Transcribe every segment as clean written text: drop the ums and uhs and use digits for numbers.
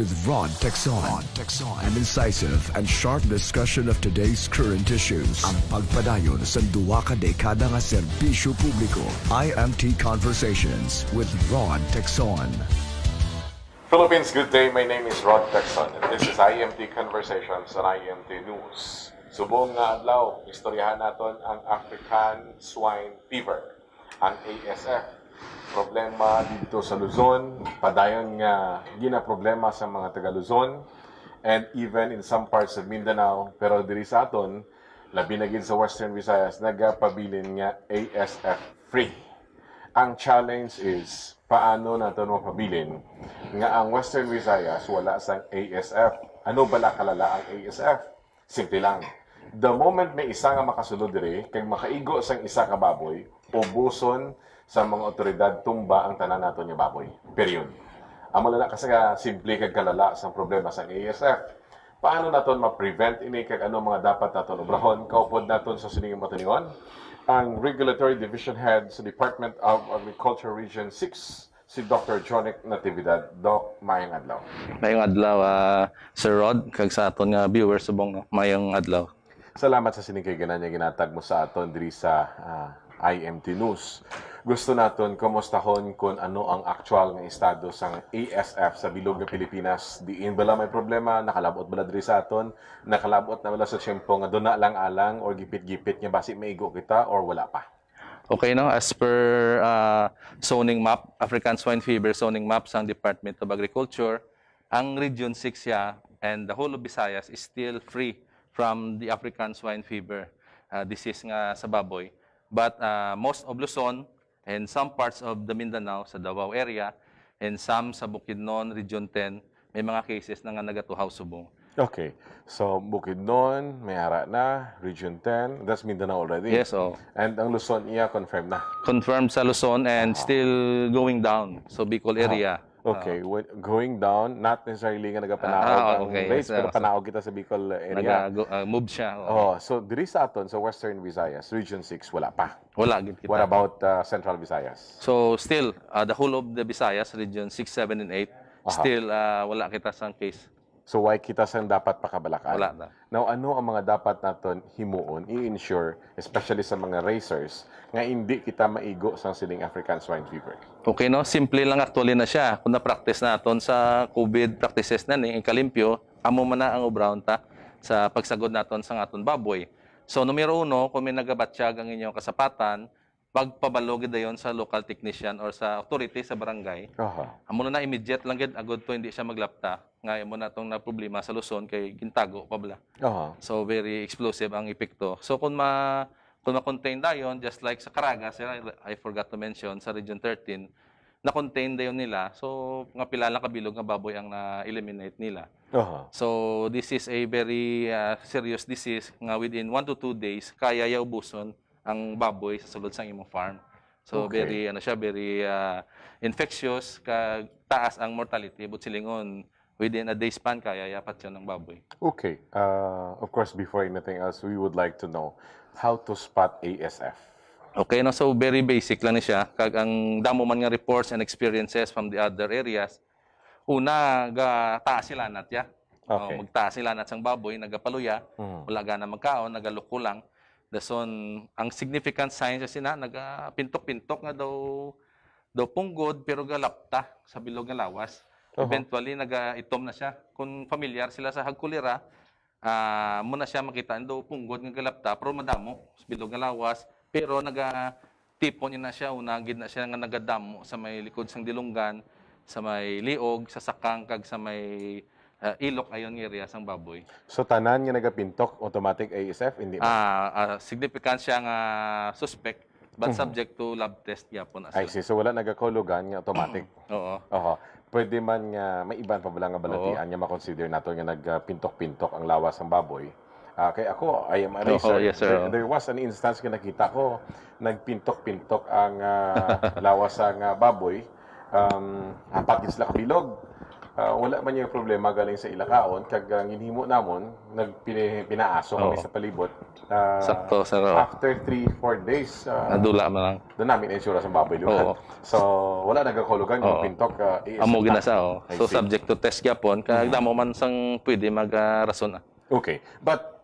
with Rod Texon. An incisive and sharp discussion of today's current issues. Ang pagpadayon sa duwa ka dekada nga serbisyo publiko. IMT Conversations with Rod Texon. Philippines, good day. My name is Rod Texon. This is IMT Conversations on IMT News. Subong nga adlaw, istoryahan naton ang African Swine Fever, ang ASF. Problema dito sa Luzon, padayon nga gina-problema sa mga taga Luzon and even in some parts of Mindanao, pero diri sa aton, labi na gid sa Western Visayas, nagapabilin nga ASF free. Ang challenge is paano natin mapabilin nga ang Western Visayas wala sang ASF. Ano bala kalala ang ASF? Simple lang. The moment may isa nga makasulod diri, kay makaigo sang isa ka baboy, ubuson sa mga otoridad tumba ang tanan nato nga baboy. Period. Amo na kasi simple kag kalala sang problema sang ASF. Paano naton ma-prevent ini kag ano mga dapat naton obrahon? Kaupod naton sa sining matuningon ang Regulatory Division Head sa Department of Agriculture Region 6, si Dr. Jonic Natividad. Doc, mayang adlaw. Mayong adlaw, Sir Rod, kag sa aton nga viewers subong mayong adlaw. Salamat sa sining kay ganan ginatag mo sa aton diri sa IMT News. Gusto naton kumustahon kung ano ang actual nga estado sang ASF sa bilog nga Pilipinas. Diin bala may problema, nakalabot bala diri sa aton, nakalabot na bala sa tiyempo nga duna lang alang or gipit-gipit nga basi maigo kita or wala pa. Okay, no? As per zoning map, African Swine Fever zoning map sang Department of Agriculture, ang Region 6 ya and the whole of Visayas is still free from the African Swine Fever disease nga sa baboy. But most of Luzon and some parts of the Mindanao sa Davao area and some sa Bukidnon, Region 10, may mga cases na nga nagatuhaw subong. Okay. So, Bukidnon, may ara na, Region 10, that's Mindanao already. Yes, oh. And ang Luzon, iya, confirm na. Confirmed sa Luzon and still going down. So, Bicol area. Okay, going down, not necessarily nga nagapanaog ang rates, pero panaog kita sa Bicol area. Move siya. So diri sa aton, sa Western Visayas, Region 6, wala pa. Wala, gid kita. What about Central Visayas? So still, the whole of the Visayas, Region 6, 7, and 8, still wala kita sang case. So why kita sang dapat pakabalakan? Wala na. Now, ano ang mga dapat naton himuon, i-ensure, especially sa mga racers, nga hindi kita maigo sa sining African Swine Fever? Okay, no? Simple lang actually na siya. Kung na-practice naton sa COVID practices na ni ikalimpyo, amo man na ang obrown ta sa pagsagod naton sa aton baboy. So, numero 1, kung may nagabatsyag ang inyong kasapatan, pagpabalogid dayon sa local technician or sa authority sa barangay. Amo na immediate lang gid agud to hindi siya maglapta. Nga imo na tong na problema sa Luzon kay gintago pa bala. So very explosive ang epekto. So kung ma-contain dayon just like sa Caragas, I forgot to mention sa Region 13, na-contain dayon nila. So nga pila lang kabilog nga baboy ang na-eliminate nila. So this is a very serious disease nga within 1 to 2 days kaya ubuson ang baboy sa sulod sang imong farm. So very very infectious, kag taas ang mortality but silingon within a day span kaya yapat yun ng baboy. Okay. Of course, before anything else, we would like to know how to spot ASF. Okay, no, so very basic lang ni siya. Kag ang damo man nga reports and experiences from the other areas, una ga taas sila nat ya. Magtaas sila nat sang baboy, nagapaluya, wala gana magkaon, nagaluko lang. Dason ang significant signs sa sina nagapintok-pintok nga daw punggod pero galapta sa bilog nga lawas. Eventually nagaitom na siya. Kung familiar sila sa hagkulira, muna siya makita daw punggod nga galapta pero madamo sa bilog nga lawas pero nagatipon na siya unagid na siya nga nagadamo sa may likod sang dilunggan, sa may liog, sa sakang kag sa may ilok ayon nga area sang baboy. So tanan nga nagapintok automatic ASF hindi na? Significant siya nga suspect but subject to lab test gyapon as. I see. So wala nagakulugan nga automatic. Pwede man nga may iban pa bala nga balatian nga ma-consider nato nga nagpintok-pintok ang lawas ng baboy. Kay ako, I am a racer. Yes, sir. There was an instance nga nakita ko nagpintok-pintok ang lawas ng baboy. Apat sila kabilog. wala man yung problema galing sa ilakaon kag ang ginhimo namon pinaaso kami sa palibot. Sakto, sir. After 3-4 days, Nadula man lang. doon namin insurance ang baboy doon. So, wala nagkakulugan yung pintok. Amo ginasa. So, subject to test gyapon. Kag damo man sang pwede mag-rason. Okay. But,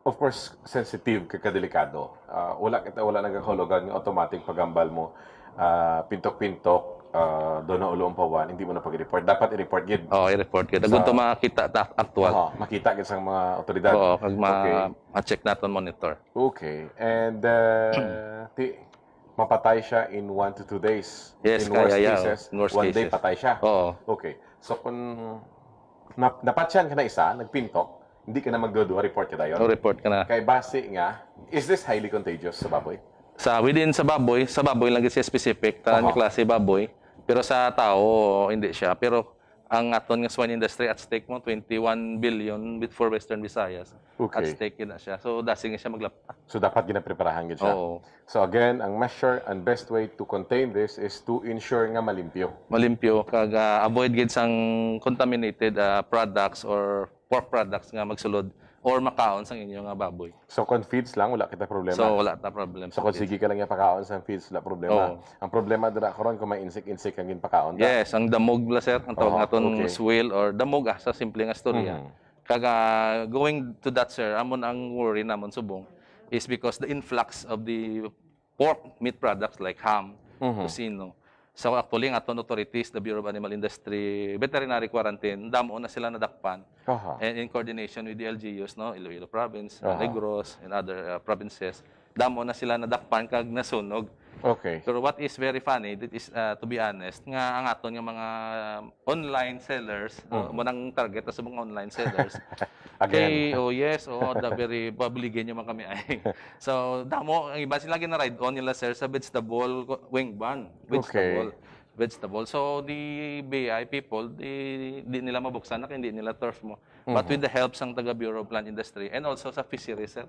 of course, sensitive, kadelikado. Wala nagkakahulugan yung automatic pagambal mo. Pintok-pintok, doon na ulo ang pawan, hindi mo na pag-report. Dapat i-report yun. Oo, i-report yun. Kung makita actual. Makita yun sa mga otoridad. Oo, pag ma-check natin monitor. Okay. And, mapatay siya in 1 to 2 days. Yes, in worst cases, in worst 1 day cases. patay siya. Oo. Okay. So, kung napatsyan ka na isa, nagpintok, hindi ka na magdodo, report ka na yun. Report ka na. Kay base nga, is this highly contagious sa baboy? Sa baboy lang siya specific, yung klase baboy. Pero sa tao, hindi siya. Pero ang aton nga swine industry at stake mo, 21 billion for Western Visayas. Okay. At stake yun na siya. So, dasing siya maglapa. So, dapat ginapreparahan yun siya. Oo. So, again, ang measure and best way to contain this is to ensure nga malimpyo. Malimpyo. Kag avoid gid sang contaminated products or pork products nga magsulod or makaon sang inyong baboy. So, kung feeds lang, wala kita problema. So, wala ta problem. So, kung sige ka lang yung pakaon sa feeds, wala problema. Ang problema dira karon kung may insik-insik ang ginpakaon. Yes, ang damog la sir, ang tawag naton swill or damog sa simple nga storya. Kaga going to that sir, amon ang worry namon subong is because the influx of the pork meat products like ham, tocino. So actually ang aton authorities, the Bureau of Animal Industry, Veterinary Quarantine, damo na sila nadakpan. And in coordination with the LGUs, no, Iloilo Province, Negros, and other provinces, damo na sila nadakpan kag nasunog. Okay. Pero what is very funny, that is, to be honest, nga ang aton nga mga online sellers, mo nang target sa mga online sellers. Again. The very public yung mga kami ay. So, damo, ang iba sila gina-ride on nila sir sa vegetable wing ban. Vegetable. So, the BI people, di nila mabuksan na, hindi nila turf mo. But with the help ng taga Bureau of Plant Industry and also sa fisheries, sir,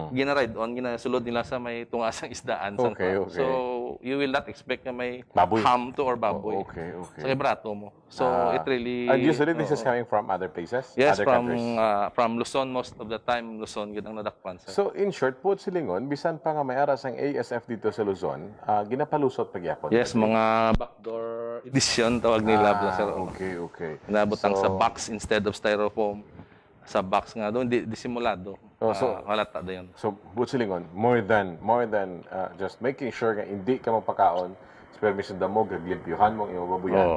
gina-ride on, ginasulod nila sa may tungasang isdaan. Okay. So, you will not expect na may baboy. ham to or baboy. Okay. So, ibrato mo. So, it really... And usually, this is coming from other places? Yes, other from Luzon, most of the time, Luzon, yun ang nadakpan, sir. So, in short, po silingon, bisan pa nga may aras ang ASF dito sa Luzon, ginapalusot pagyapon. Yes, mga backdoor edition tawag nila, sir. Okay. Nabutang sa box instead of styrofoam. Sa box nga doon, disimulado. Halata doon. So, silingon, more than just making sure nga hindi ka magpakaon, permission damo, gaglimpyuhan mo ang iyong babuyan.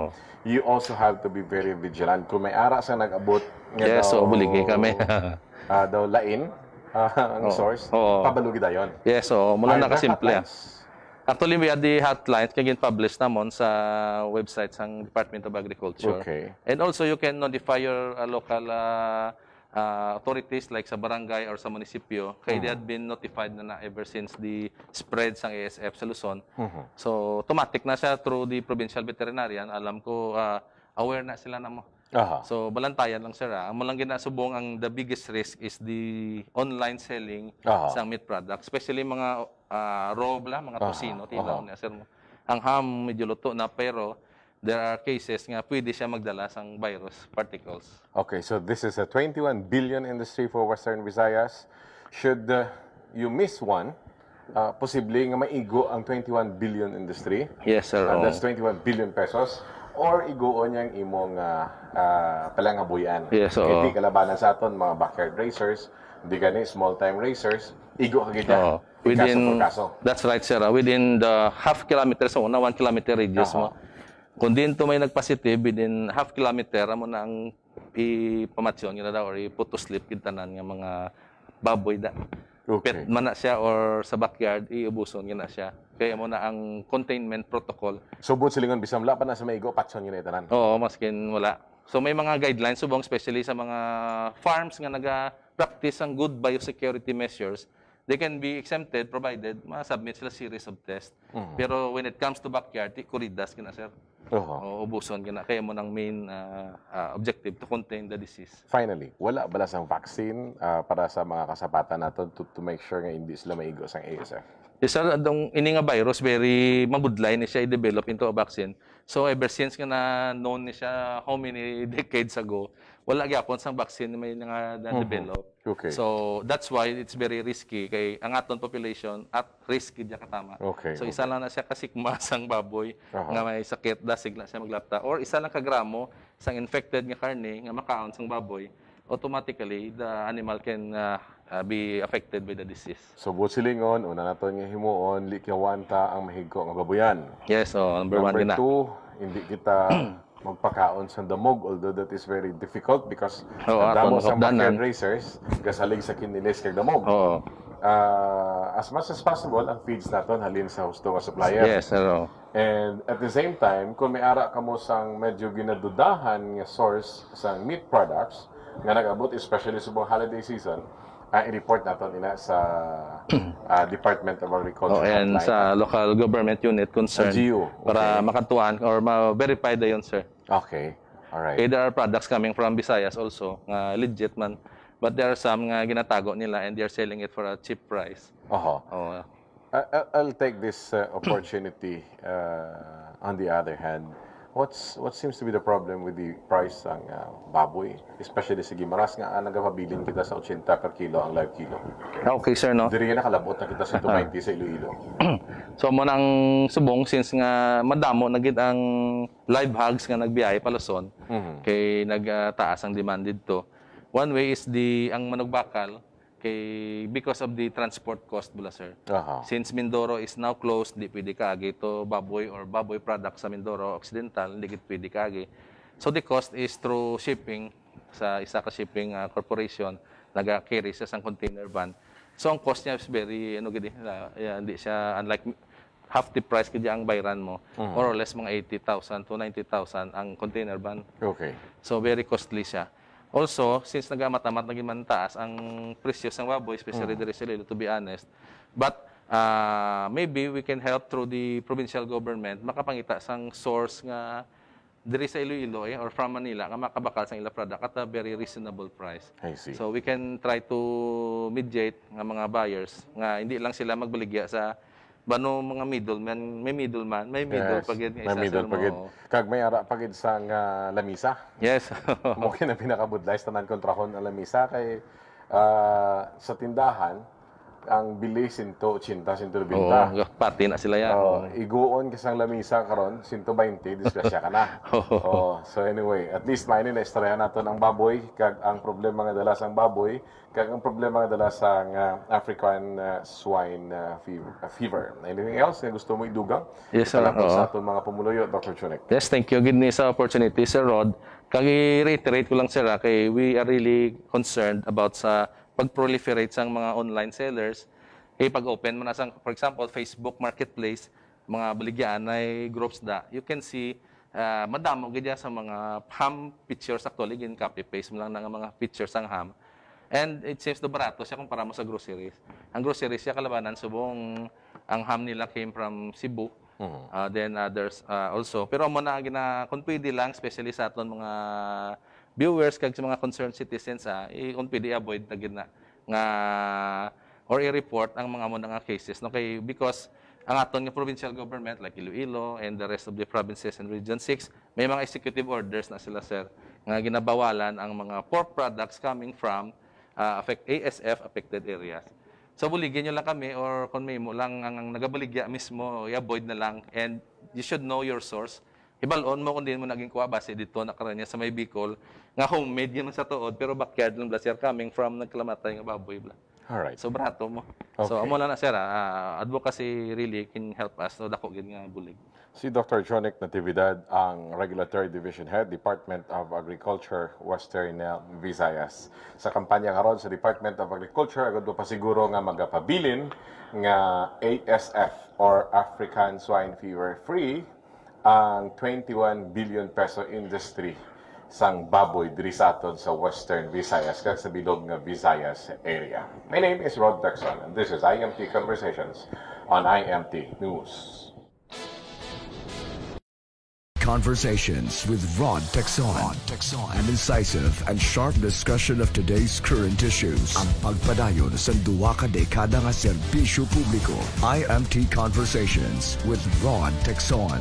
You also have to be very vigilant. Kung may ara sa nag-abot, yes, so buligay kami. daw lain, ang source, pabalugi dayon. Yes, so mula nakasimple. Actually, we had the hotlines kaya publish namon sa website ng Department of Agriculture. Okay. And also, you can notify your local authorities like sa barangay or sa munisipyo. Kaya they had been notified na ever since the spread ng ASF sa Luzon. So, automatic na siya through the provincial veterinarian. Alam ko, aware na sila na mo. So, balantayan lang sir. Ang malang ginasubong ang the biggest risk is the online selling sa meat products. Especially mga raw mga tocino, tilaw niya sir mo. Ang ham medyo luto na pero there are cases nga pwede siya magdala sang virus particles. Okay, so this is a 21 billion industry for Western Visayas. Should you miss one, posible nga maigo ang 21 billion industry. Yes, sir. That's 21 billion pesos. Or iguon niyang imong palangabuyan. Yes, Hindi kalabanan sa aton mga backyard racers, hindi gani small-time racers, igo ka gita. That's right, sir. Within the half kilometer, so 1 kilometer radius mo. Kung din to may nagpositive, within half kilometer, mo na ang ipamatsyon nyo na daw or iputuslip kintanan ng mga baboy da. Pet man na siya or sa backyard, iubuson nyo na siya. Kaya mo na ang containment protocol. So, silingon, bisam wala pa na sa maigo, patsyon nyo na itanan? Oo, maskin wala. So, may mga guidelines, subong, especially sa mga farms nga naga-practice ang good biosecurity measures. They can be exempted provided ma-submit sila series of tests. Pero when it comes to backyard, kuridas kina sir. Ubuson kina. Kaya mo ng main objective to contain the disease. Finally, wala bala sang vaccine para sa mga kasapatan nato to make sure nga hindi sila maigo sang ASF? Isa dong ini nga virus very mabudlay ni siya i-develop into a vaccine. So ever since nga na known ni siya how many decades ago, wala gyapon sang vaccine na may nga na-develop. Okay. So that's why it's very risky kay ang aton population at risk gid katama. Okay. So isa lang na siya kasikma sang baboy nga may sakit dasig na siya maglapta or isa lang ka gramo sang infected nga karne nga makaon sang baboy, automatically the animal can be affected by the disease. So silingon, una naton nga himuon, likyawanta ang mahigko nga baboyan. Yes, number one Number gina. 2, hindi kita magpakaon sa damog, although that is very difficult because Oo, ang damo aton sa backyard hukdanan. racers gasalig sa kinilis kag damog. Oo. As much as possible, ang feeds naton halin sa husto nga supplier. Yes, sir. And at the same time, kung may ara ka mo sang medyo ginadudahan nga source sang meat products nga nag-abot, especially sa buong holiday season, i-report natin ina sa Department of Agriculture. And sa local government unit concerned LGU, para makatuan or ma-verify da yun, sir. Okay. Alright. Okay, there are products coming from Visayas also, nga legit man. But there are some nga ginatago nila and they're selling it for a cheap price. Oh. Oh, I'll take this opportunity. On the other hand, what seems to be the problem with the price ng baboy, especially sa Guimaras nga nagapabilin kita sa 80 per kilo ang live kilo. okay, sir, no? Diri na nakalabot na kita sa 290 sa Iloilo. So mo nang subong since nga madamo na gid ang live hogs nga nagbiyahe pa Luzon, kay nagtaas ang demand didto. One way is ang manok bakal kay because of the transport cost bula, sir. Since Mindoro is now closed, di pwede kaagi to baboy or baboy product sa Mindoro Occidental, di gid pwede kaagi. So the cost is through shipping sa isa ka shipping corporation, naga-carry sa isang container van. So ang cost niya is very hindi siya unlike half the price kaya ang bayran mo, more or less mga 80,000 to 90,000 ang container van. Okay. So very costly siya. Also, since nagmatamat naging mantaas ang presyo ng baboy, especially diri sa Iloilo, to be honest. But maybe we can help through the provincial government makapangita sang source nga diri sa Iloilo or from Manila nga makabakal sang ila product at a very reasonable price. I see. So we can try to mediate nga mga buyers nga hindi lang sila magbaligya sa bano mga middleman, may middleman, may middle pagid nga may middle pagid. Kag may ara pagid sang lamisa. Yes. Mo kina pinakabudlay sa tanan kontrahon ang lamisa kay sa tindahan ang bili 180, 120. Pati na sila yan. Iguon kasang lamisa karon 120, disgrasya ka na. So anyway, at least maini na istorya naton ang baboy kag ang problema nga dala sang baboy kag ang problema nga dala sang African swine fever. Anything else na gusto mo idugang? Yes, sir. Sa aton mga pumuluyo, Dr. Chunek. Yes, thank you. Gid ni sa opportunity, Sir Rod. Kag i-reiterate ko lang, sir, kay we are really concerned about sa pag-proliferate sang mga online sellers. Pag-open mo na sang, for example, Facebook Marketplace, mga baligyan ay groups you can see madamo gid sa mga ham pictures actually gin copy paste mo lang ng mga pictures sang ham. And it seems to barato siya kumpara mo sa groceries. Ang groceries siya kalabanan subong ang ham nila came from Cebu. Then others also. Pero mo na kung pwede lang, especially sa aton mga viewers kag sa mga concerned citizens kung pwede avoid na gid na nga or i-report ang mga mo nga cases no kay because ang aton nga provincial government like Iloilo and the rest of the provinces and Region 6 may mga executive orders na sila, sir, nga ginabawalan ang mga pork products coming from ASF affected areas. So buligyan nyo lang kami or kung may mo lang ang nagabaligya mismo, i-avoid na lang and you should know your source. Ibalon mo kung di mo naging kuha base dito na karanya sa may Bicol nga homemade yun sa tuod pero backyard lang blasir coming from nagkalamatay nga baboy bla. Alright. So brato mo. Okay. So amo lang na, sir, advocacy really can help us so dako gid nga bulig. Si Dr. Jonik Natividad, ang Regulatory Division Head, Department of Agriculture, Western Visayas. Sa kampanya karon sa Department of Agriculture, agad pa siguro nga magapabilin nga ASF or African Swine Fever Free ang 21 billion peso industry sang baboy diri sa aton sa Western Visayas kag sa bilog nga Visayas area. My name is Rod Texon and this is IMT Conversations on IMT News. Conversations with Rod Texon. An incisive and sharp discussion of today's current issues. Ang pagpadayon sa duwa ka dekada nga serbisyo publiko. IMT Conversations with Rod Texon.